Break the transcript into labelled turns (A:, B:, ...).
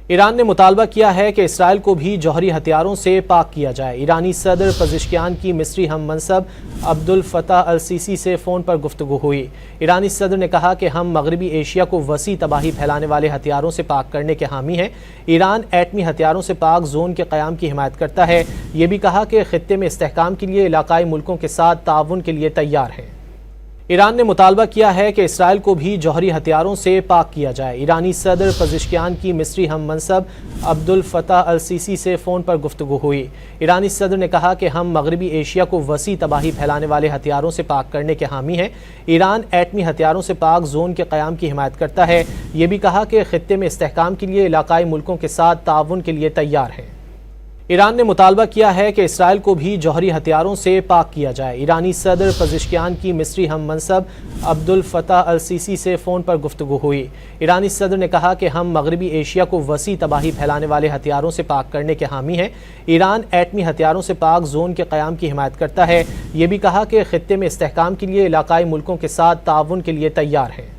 A: ایران نے مطالبہ کیا ہے کہ اسرائیل کو بھی جوہری ہتھیاروں سے پاک کیا جائے۔ ایرانی صدر پزشکیان کی مصری ہم منصب عبدالفتاح السیسی سے فون پر گفتگو ہوئی۔ ایرانی صدر نے کہا کہ ہم مغربی ایشیا کو وسیع تباہی پھیلانے والے ہتھیاروں سے پاک کرنے کے حامی ہیں۔ ایران ایٹمی ہتھیاروں سے پاک زون کے قیام کی حمایت کرتا ہے۔ یہ بھی کہا کہ خطے میں استحکام کے لیے علاقائی ملکوں کے ساتھ تعاون کے لیے تیار ہے۔ ایران نے مطالبہ کیا ہے کہ اسرائیل کو بھی جوہری ہتھیاروں سے پاک کیا جائے۔ ایرانی صدر پزشکیان کی مصری ہم منصب عبدالفتاح السیسی سے فون پر گفتگو ہوئی۔ ایرانی صدر نے کہا کہ ہم مغربی ایشیا کو وسیع تباہی پھیلانے والے ہتھیاروں سے پاک کرنے کے حامی ہیں۔ ایران ایٹمی ہتھیاروں سے پاک زون کے قیام کی حمایت کرتا ہے۔ یہ بھی کہا کہ خطے میں استحکام کے لیے علاقائی ملکوں کے ساتھ تعاون کے لیے تیار ہے۔ ایران نے مطالبہ کیا ہے کہ اسرائیل کو بھی جوہری ہتھیاروں سے پاک کیا جائے۔ ایرانی صدر پزشکیان کی مصری ہم منصب عبدالفتاح السیسی سے فون پر گفتگو ہوئی۔ ایرانی صدر نے کہا کہ ہم مغربی ایشیا کو وسیع تباہی پھیلانے والے ہتھیاروں سے پاک کرنے کے حامی ہیں۔ ایران ایٹمی ہتھیاروں سے پاک زون کے قیام کی حمایت کرتا ہے۔ یہ بھی کہا کہ خطے میں استحکام کے لیے علاقائی ملکوں کے ساتھ تعاون کے لیے تیار ہے۔